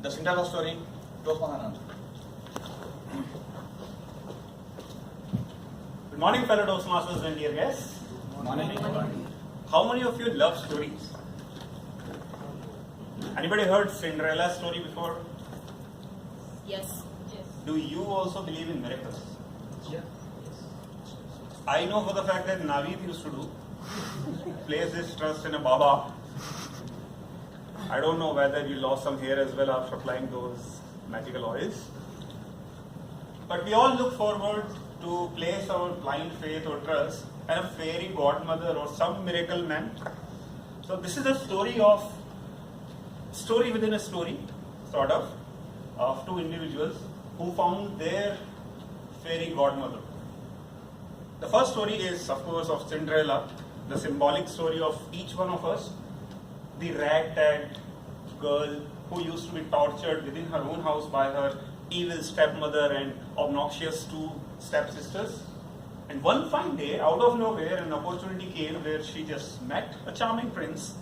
The Cinderella story, TM Ananth. Good morning, fellow Toastmasters and dear guests. Morning. How many of you love stories? Anybody heard Cinderella story before? Yes. Do you also believe in miracles? Yeah. I know for the fact that Naveed used to do. Place his trust in a Baba. I don't know whether you lost some hair as well after applying those magical oils. But we all look forward to place our blind faith or trust in a fairy godmother or some miracle man. So this is a story within a story, sort of two individuals who found their fairy godmother. The first story is, of course, of Cinderella, the symbolic story of each one of us. The ragtag girl who used to be tortured within her own house by her evil stepmother and obnoxious two stepsisters. And one fine day, out of nowhere, an opportunity came where she just met a charming prince.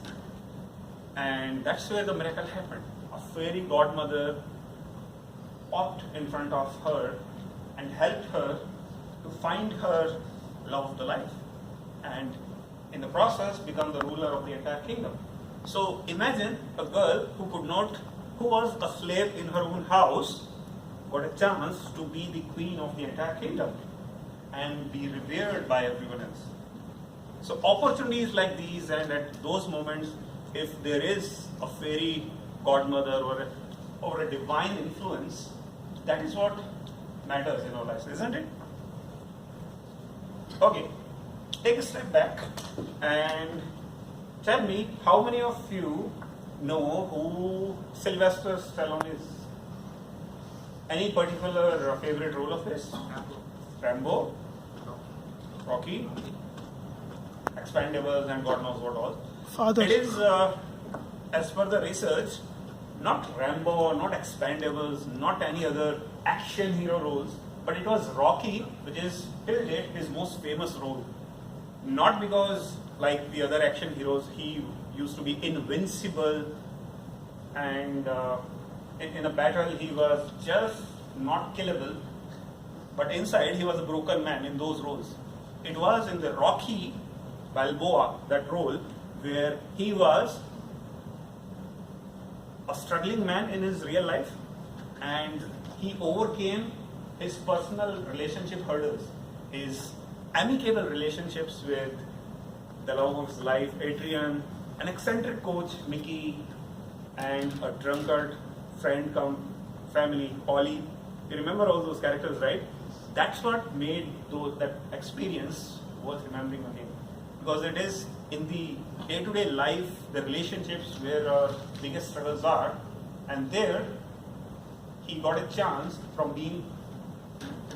And that's where the miracle happened. A fairy godmother popped in front of her and helped her to find her love of the life. And in the process, become the ruler of the entire kingdom. So imagine a girl who was a slave in her own house, got a chance to be the queen of the entire kingdom and be revered by everyone else. So opportunities like these, and at those moments, if there is a fairy godmother or a divine influence, that is what matters in our lives, isn't it? Okay, take a step back and tell me, how many of you know who Sylvester Stallone is? Any particular favorite role of his? Rambo, Rocky, Expendables, and God knows what all. Father. It is, as per the research, not Rambo, not Expendables, not any other action hero roles, but it was Rocky, which is till date his most famous role. Not because, like the other action heroes, he used to be invincible and in a battle he was just not killable, but inside he was a broken man in those roles. It was in the Rocky Balboa, that role, where he was a struggling man in his real life and he overcame his personal relationship hurdles, his amicable relationships with the love of his life, Adrian, an eccentric coach, Mickey, and a drunkard friend come family, Polly. You remember all those characters, right? That's what made that experience worth remembering again. Because it is in the day-to-day life, the relationships where our biggest struggles are, and there he got a chance from being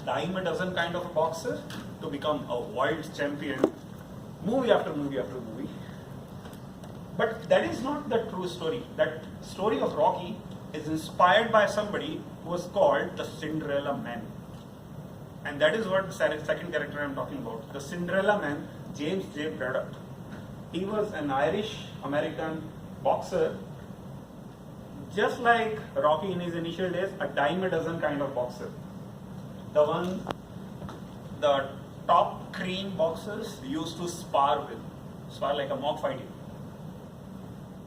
dime a dozen kind of a boxer to become a world champion, movie after movie after movie. But that is not the true story. That story of Rocky is inspired by somebody who was called the Cinderella Man. And that is what the second character I am talking about. The Cinderella Man, James J. Braddock. He was an Irish-American boxer, just like Rocky in his initial days, a dime a dozen kind of boxer. The top cream boxers used to spar like a mock fighting.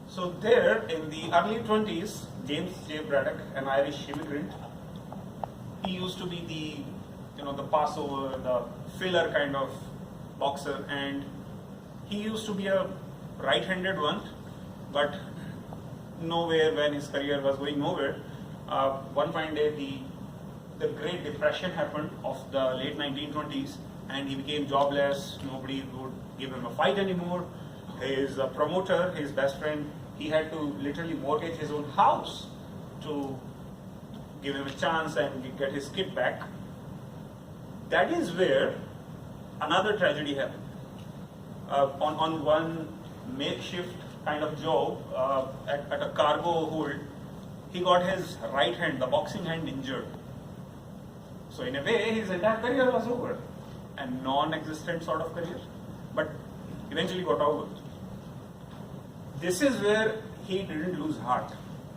So there, in the early 20s, James J. Braddock, an Irish immigrant, he used to be the passover, the filler kind of boxer, and he used to be a right-handed one, but nowhere when his career was going nowhere. One fine day, the Great Depression happened of the late 1920s, and he became jobless. Nobody would give him a fight anymore. His promoter, his best friend, he had to literally mortgage his own house to give him a chance and get his kid back. That is where another tragedy happened. On one makeshift kind of job at a cargo hold, he got his right hand, the boxing hand, injured. So in a way, his entire career was over. A non-existent sort of career, but eventually got over. This is where he didn't lose heart.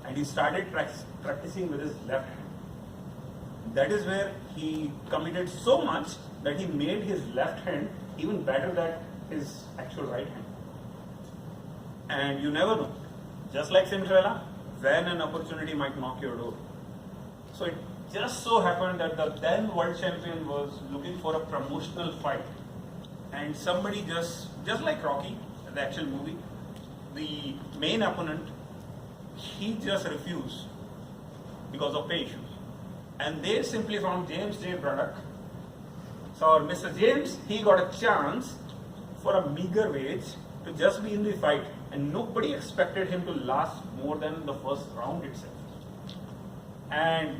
and he started practicing with his left hand. That is where he committed so much that he made his left hand even better than his actual right hand. And you never know, just like Cinderella, when an opportunity might knock your door. So it just so happened that the then world champion was looking for a promotional fight, and somebody just like Rocky, the actual movie, the main opponent, he just refused because of pay issues. And they simply found James J. Braddock. So Mr. James, he got a chance for a meager wage to just be in the fight, and nobody expected him to last more than the first round itself. And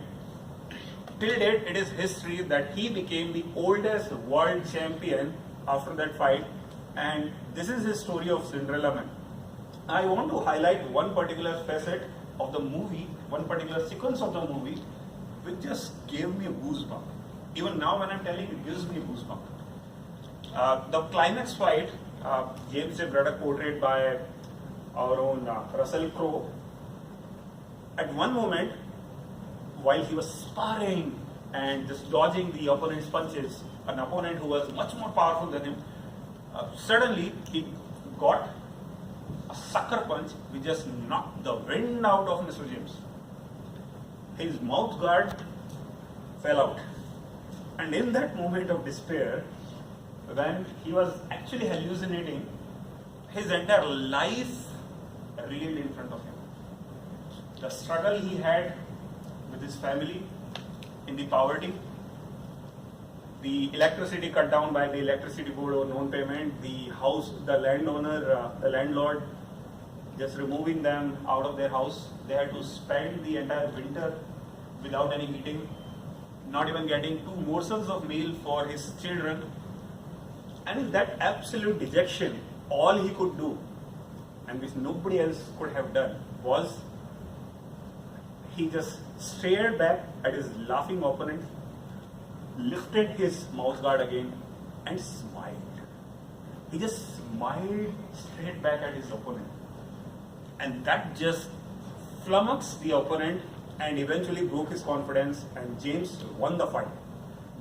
till date, it is history that he became the oldest world champion after that fight, and this is his story of Cinderella Man. I want to highlight one particular facet of the movie, one particular sequence of the movie, which just gave me a goosebump. Even now when I'm telling it gives me a goosebump. The climax fight, James J. Braddock portrayed by our own Russell Crowe. At one moment, while he was sparring and just dodging the opponent's punches, an opponent who was much more powerful than him, suddenly he got a sucker punch which just knocked the wind out of Mr. James. His mouth guard fell out. And in that moment of despair, when he was actually hallucinating, his entire life reeled in front of him. The struggle he had with his family in the poverty, the electricity cut down by the electricity board or non-payment, the house, the landowner, the landlord just removing them out of their house. They had to spend the entire winter without any heating, not even getting 2 morsels of meal for his children. And in that absolute dejection, all he could do, and which nobody else could have done, was he just stared back at his laughing opponent, lifted his mouth guard again, and smiled. He just smiled straight back at his opponent. And that just flummoxed the opponent and eventually broke his confidence, and James won the fight.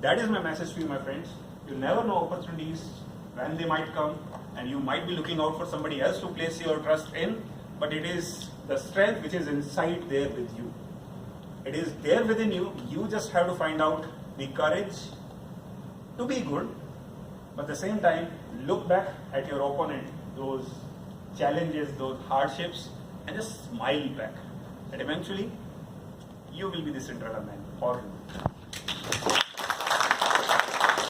That is my message to you, my friends. You never know opportunities when they might come, and you might be looking out for somebody else to place your trust in, but it is the strength which is inside there with you. It is there within you. You just have to find out the courage to be good, but at the same time, look back at your opponent, those challenges, those hardships, and just smile back. And eventually, you will be the Cinderella Man for him.